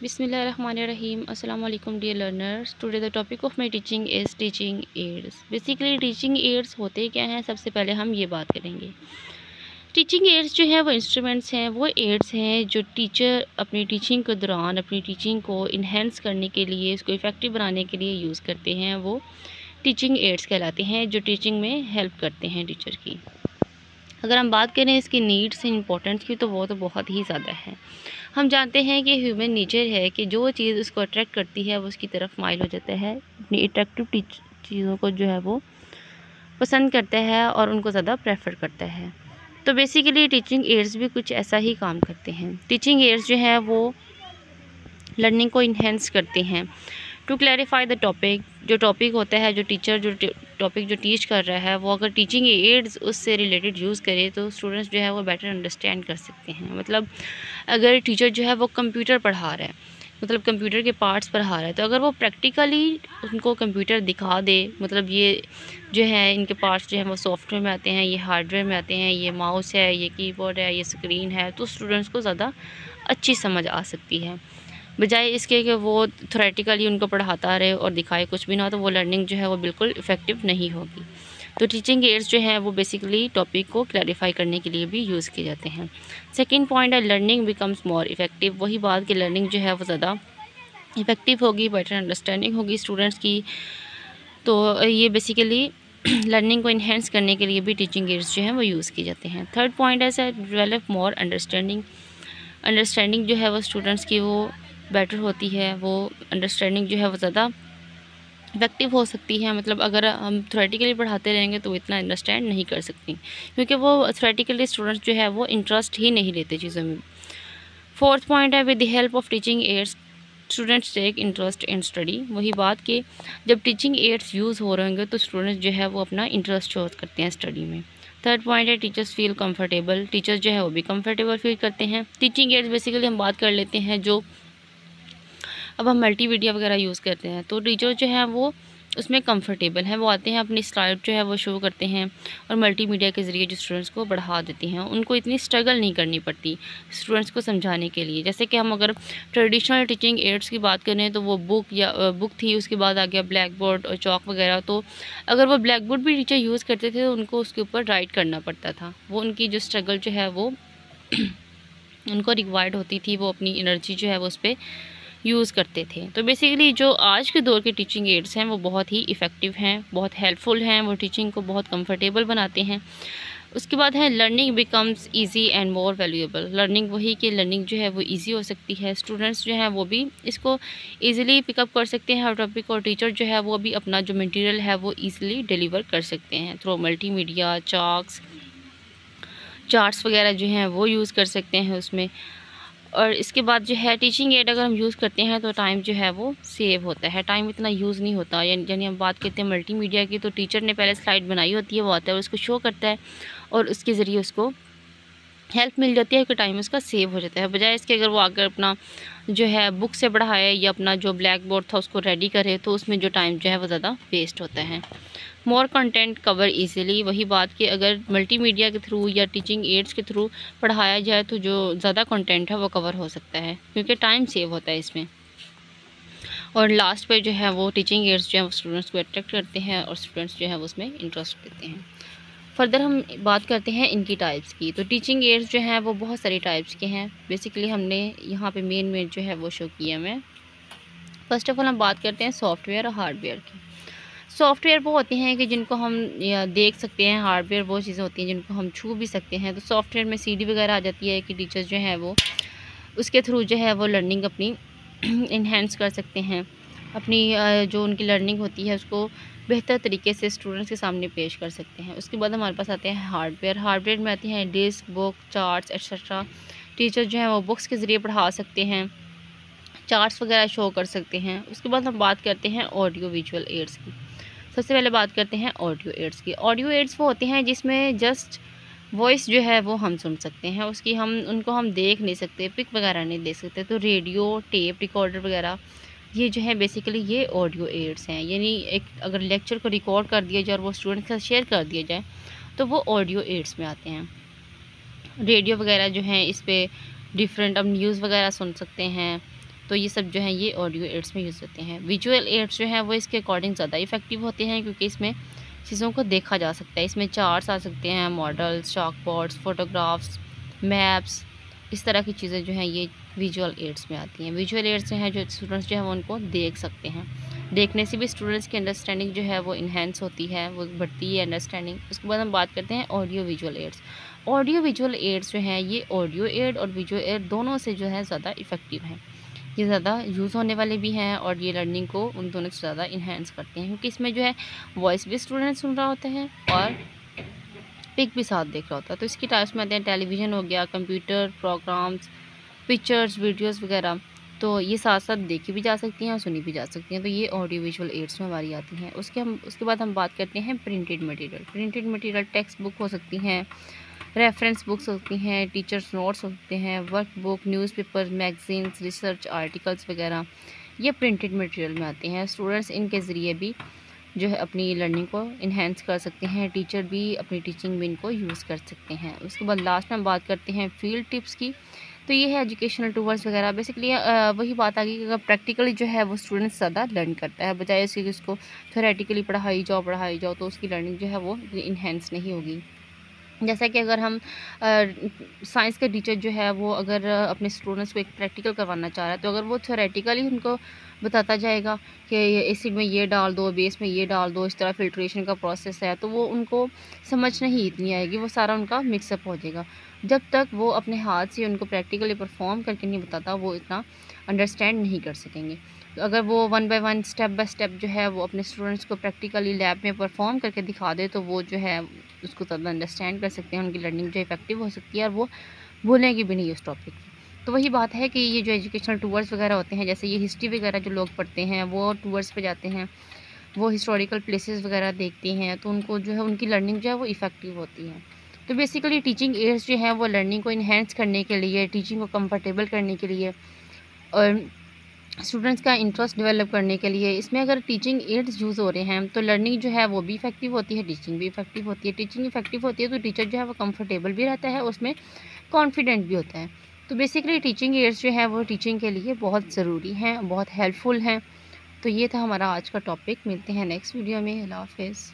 Bismillahirrahmanirrahim. Assalamu alaikum dear learners. Today the topic of my teaching is teaching aids. Basically teaching aids होते क्या हैं, सबसे पहले हम ये बात करेंगे। टीचिंग एड्स जो है वो इंस्ट्रूमेंट्स हैं, वो एड्स हैं जो टीचर अपनी टीचिंग के दौरान अपनी टीचिंग को इन्हेंस करने के लिए, इसको इफ़ेक्टिव बनाने के लिए यूज़ करते हैं। वो टीचिंग एड्स कहलाते हैं जो टीचिंग में हेल्प करते हैं टीचर की। अगर हम बात करें इसकी नीड्स इंपॉर्टेंस की, तो वो तो बहुत ही ज़्यादा है। हम जानते हैं कि ह्यूमन नेचर है कि जो चीज़ उसको अट्रैक्ट करती है वो उसकी तरफ माइल हो जाता है, अपनी अट्रैक्टिव चीज़ों को जो है वो पसंद करता है और उनको ज़्यादा प्रेफर करता है। तो बेसिकली टीचिंग एड्स भी कुछ ऐसा ही काम करते हैं। टीचिंग एड्स जो है वो लर्निंग को इन्हेंस करते हैं। टू क्लैरिफाई द टॉपिक, जो टॉपिक होता है, जो टीचर जो टॉपिक जो टीच कर रहा है, वो अगर टीचिंग एड्स उससे रिलेटेड यूज़ करे तो स्टूडेंट्स जो है वो बेटर अंडरस्टैंड कर सकते हैं। मतलब अगर टीचर जो है वो कंप्यूटर पढ़ा रहा है, मतलब कंप्यूटर के पार्ट्स पढ़ा रहा है, तो अगर वो प्रैक्टिकली उनको कंप्यूटर दिखा दे, मतलब ये जो है इनके पार्ट्स जो है वो सॉफ्टवेयर में आते हैं, ये हार्डवेयर में आते हैं, ये माउस है, ये कीबोर्ड है, ये स्क्रीन है, तो स्टूडेंट्स को ज़्यादा अच्छी समझ आ सकती है। बजाय इसके कि वो थ्योरेटिकली उनको पढ़ाता रहे और दिखाए कुछ भी ना हो, तो वो लर्निंग जो है वो बिल्कुल इफ़ेक्टिव नहीं होगी। तो टीचिंग एड्स जो हैं वो बेसिकली टॉपिक को क्लैरिफाई करने के लिए भी यूज़ किए जाते हैं। सेकंड पॉइंट है लर्निंग बिकम्स मोर इफ़ेक्टिव। वही बात कि लर्निंग जो है वो ज़्यादा इफ़ेक्टिव होगी, बेटर अंडरस्टैंडिंग होगी स्टूडेंट्स की। तो ये बेसिकली लर्निंग को इन्हेंस करने के लिए भी टीचिंग एड्स जो हैं वो यूज़ किए जाते हैं। थर्ड पॉइंट है सर डेवलप मोर अंडरस्टैंडिंग जो है वो स्टूडेंट्स की वो बेटर होती है। वो अंडरस्टैंडिंग जो है वो ज़्यादा इफेक्टिव हो सकती है। मतलब अगर हम थ्योरेटिकली पढ़ाते रहेंगे तो वो इतना अंडरस्टैंड नहीं कर सकती, क्योंकि वो थ्योरेटिकली स्टूडेंट्स जो है वो इंटरेस्ट ही नहीं लेते चीज़ों में। फोर्थ पॉइंट है with the help of teaching aids students take interest in study. वही बात कि जब टीचिंग एड्स यूज़ हो रहे होंगे तो स्टूडेंट्स जो है वो अपना इंटरेस्ट शो करते हैं स्टडी में। थर्ड पॉइंट है टीचर्स फील कंफर्टेबल। टीचर्स जो है वो भी कंफर्टेबल फील करते हैं। टीचिंग एड्स बेसिकली हम बात कर लेते हैं, जो अब हम मल्टीमीडिया वगैरह यूज़ करते हैं तो टीचर जो है वो उसमें कंफर्टेबल हैं। वो आते हैं, अपनी स्लाइड जो है वो शो करते हैं और मल्टीमीडिया के ज़रिए जो स्टूडेंट्स को बढ़ा देती हैं। उनको इतनी स्ट्रगल नहीं करनी पड़ती स्टूडेंट्स को समझाने के लिए। जैसे कि हम अगर ट्रेडिशनल टीचिंग एड्स की बात करें तो वो बुक थी, उसके बाद आ गया ब्लैक बोर्ड और चॉक वगैरह। तो अगर वो ब्लैक बोर्ड भी टीचर यूज़ करते थे तो उनको उसके ऊपर राइट करना पड़ता था। वो उनकी जो स्ट्रगल जो है वो उनको रिक्वायर्ड होती थी, वो अपनी एनर्जी जो है वो उस पर यूज़ करते थे। तो बेसिकली जो आज के दौर के टीचिंग एड्स हैं वो बहुत ही इफ़ेक्टिव हैं, बहुत हेल्पफुल हैं, वो टीचिंग को बहुत कंफर्टेबल बनाते हैं। उसके बाद है learning becomes easy and more valuable. Learning वही कि लर्निंग जो है वो इजी हो सकती है, स्टूडेंट्स जो हैं वो भी इसको इजीली पिकअप कर सकते हैं हर टॉपिक, और टीचर जो है वो भी अपना जो मटेरियल है वो इजीली डिलीवर कर सकते हैं थ्रू मल्टीमीडिया, चार्ट्स वगैरह जो हैं वो यूज़ कर सकते हैं उसमें। और इसके बाद जो है टीचिंग एड अगर हम यूज़ करते हैं तो टाइम जो है वो सेव होता है, टाइम इतना यूज़ नहीं होता। यानी हम बात करते हैं मल्टीमीडिया की, तो टीचर ने पहले स्लाइड बनाई होती है, वो आता है उसको शो करता है और उसके ज़रिए उसको हेल्प मिल जाती है कि टाइम उसका सेव हो जाता है। बजाय इसके अगर वो आकर अपना जो है बुक से पढ़ाए या अपना जो ब्लैक बोर्ड था उसको रेडी करे तो उसमें जो टाइम जो है वो ज़्यादा वेस्ट होता है। More content cover easily. वही बात कि अगर मल्टीमीडिया के थ्रू या टीचिंग एड्स के थ्रू पढ़ाया जाए तो जो ज़्यादा कंटेंट है वो कवर हो सकता है, क्योंकि टाइम सेव होता है इसमें। और लास्ट पे जो है वो टीचिंग एड्स जो है वो स्टूडेंट्स को अट्रैक्ट करते हैं और स्टूडेंट्स जो है वो उसमें इंटरेस्ट लेते हैं। फर्दर हम बात करते हैं इनकी टाइप्स की। तो टीचिंग एड्स जो हैं वो बहुत सारी टाइप्स के हैं। बेसिकली हमने यहाँ पे मेन जो है वो शो किया है। फर्स्ट ऑफ ऑल हम बात करते हैं सॉफ्टवेयर और हार्डवेयर की। सॉफ्टवेयर वो होते हैं कि जिनको हम देख सकते हैं, हार्डवेयर वो चीज़ें होती हैं जिनको हम छू भी सकते हैं। तो सॉफ्टवेयर में सीडी वगैरह आ जाती है कि टीचर्स जो हैं वो उसके थ्रू जो है वो लर्निंग अपनी इन्हेंस कर सकते हैं, अपनी जो उनकी लर्निंग होती है उसको बेहतर तरीके से स्टूडेंट्स के सामने पेश कर सकते हैं। उसके बाद हमारे पास आते हैं हार्डवेयर। हार्डवेयर में आती हैं disc, book, charts etcetera. Teacher जो हैं वो बुक्स के ज़रिए पढ़ा सकते हैं, चार्ट्स वगैरह शो कर सकते हैं। उसके बाद हम बात करते हैं ऑडियो विजुअल एड्स की। सबसे पहले बात करते हैं ऑडियो एड्स की। ऑडियो एड्स वो होते हैं जिसमें जस्ट वॉइस जो है वो हम सुन सकते हैं, उसकी उनको हम देख नहीं सकते, पिक वगैरह नहीं देख सकते। तो रेडियो, टेप रिकॉर्डर वगैरह ये जो है बेसिकली ये ऑडियो एड्स हैं। यानी एक अगर लेक्चर को रिकॉर्ड कर दिया जाए और वो स्टूडेंट के साथ शेयर कर दिया जाए तो वो ऑडियो एड्स में आते हैं। रेडियो वगैरह जो हैं इस पर डिफरेंट अब न्यूज़ वगैरह सुन सकते हैं, तो ये सब जो है ये ऑडियो एड्स में यूज़ होते हैं। विजुअल एड्स जो हैं वो इसके अकॉर्डिंग ज़्यादा इफ़ेक्टिव होते हैं, क्योंकि इसमें चीज़ों को देखा जा सकता है। इसमें चार्ट्स आ सकते हैं, models, chalk boards, photographs, maps, इस तरह की चीज़ें जो हैं ये विजुअल एड्स में आती हैं। विजुअल एड्स जो हैं जो स्टूडेंट्स जो हैं वो उनको देख सकते हैं। देखने से भी स्टूडेंट्स की अंडरस्टैंडिंग जो है वो इन्हेंस होती है, वो बढ़ती है अंडरस्टैंडिंग। उसके बाद हम बात करते हैं audio visual aids. Audio visual aids जो हैं ये ऑडियो एड और विजुअल एड दोनों से जो है ज़्यादा इफ़ेक्टिव हैं। ये ज़्यादा यूज़ होने वाले भी हैं और ये लर्निंग को उन दोनों से ज़्यादा इन्हेंस करते हैं, क्योंकि इसमें जो है वॉइस भी स्टूडेंट सुन रहा होता है और पिक भी साथ देख रहा होता है। तो इसकी टाइप्स में आते हैं टेलीविज़न हो गया, कंप्यूटर प्रोग्राम्स, पिक्चर्स, वीडियोस वगैरह। तो ये साथ साथ देखी भी जा सकती हैं और सुनी भी जा सकती हैं। तो ये ऑडियो विजुअल एड्स में हमारी आती हैं। उसके बाद हम बात करते हैं printed material. Printed material text book हो सकती हैं, रेफरेंस बुक्स होती हैं, टीचर्स नोट्स होते हैं, work book, newspaper, magazines, research articles वगैरह ये प्रिंटेड मटेरियल में आते हैं। स्टूडेंट्स इनके ज़रिए भी जो है अपनी लर्निंग को इन्हेंस कर सकते हैं, टीचर भी अपनी टीचिंग में इनको यूज़ कर सकते हैं। उसके बाद लास्ट में हम बात करते हैं फील्ड टिप्स की। तो ये है एजुकेशनल टूल्स वगैरह। बेसिकली वही बात आ गई कि अगर प्रैक्टिकली जो है वो स्टूडेंट्स ज़्यादा लर्न करता है, बजाय इसके कि उसको थ्योरेटिकली पढ़ाई जाओ तो उसकी लर्निंग जो है वो इन्हेंस नहीं होगी। जैसा कि अगर हम साइंस के टीचर जो है वो अगर अपने स्टूडेंट्स को एक प्रैक्टिकल करवाना चाह रहा है, तो अगर वो थ्योरेटिकली उनको बताता जाएगा कि एसिड में ये डाल दो, बेस में ये डाल दो, इस तरह फिल्ट्रेशन का प्रोसेस है, तो वो उनको समझ नहीं इतनी आएगी, वो सारा उनका मिक्सअप हो जाएगा। जब तक वो अपने हाथ से उनको प्रैक्टिकली परफॉर्म करके नहीं बताता, वो इतना अंडरस्टैंड नहीं कर सकेंगे। तो अगर वो one by one step by step जो है वो अपने स्टूडेंट्स को प्रैक्टिकली लैब में परफॉर्म करके दिखा दे, तो वो जो है उसको ज़्यादा अंडरस्टैंड कर सकते हैं, उनकी लर्निंग जो इफेक्टिव हो सकती है और वो भूलेंगे भी नहीं उस टॉपिक को। तो वही बात है कि ये जो एजुकेशनल टूर्स वगैरह होते हैं, जैसे ये हिस्ट्री वगैरह जो लोग पढ़ते हैं वो टूर्स पे जाते हैं, वो हिस्टोरिकल प्लेसेस वगैरह देखते हैं, तो उनको जो है उनकी लर्निंग जो है वो इफ़ेक्टिव होती है। तो बेसिकली टीचिंग एड्स जो है वो लर्निंग को इन्हेंस करने के लिए, टीचिंग को कंफर्टेबल करने के लिए और स्टूडेंट्स का इंटरेस्ट डेवलप करने के लिए, इसमें अगर टीचिंग एड्स यूज़ हो रहे हैं तो लर्निंग जो है वो भी इफेक्टिव होती है, टीचिंग भी इफेक्टिव होती है। टीचिंग इफेक्टिव होती है तो टीचर जो है वो कंफर्टेबल भी रहता है, उसमें कॉन्फिडेंट भी होता है। तो बेसिकली टीचिंग एड्स जो है वो टीचिंग के लिए बहुत ज़रूरी हैं, बहुत हेल्पफुल हैं। तो ये था हमारा आज का टॉपिक। मिलते हैं नेक्स्ट वीडियो में। अल्लाह हाफ़िज़।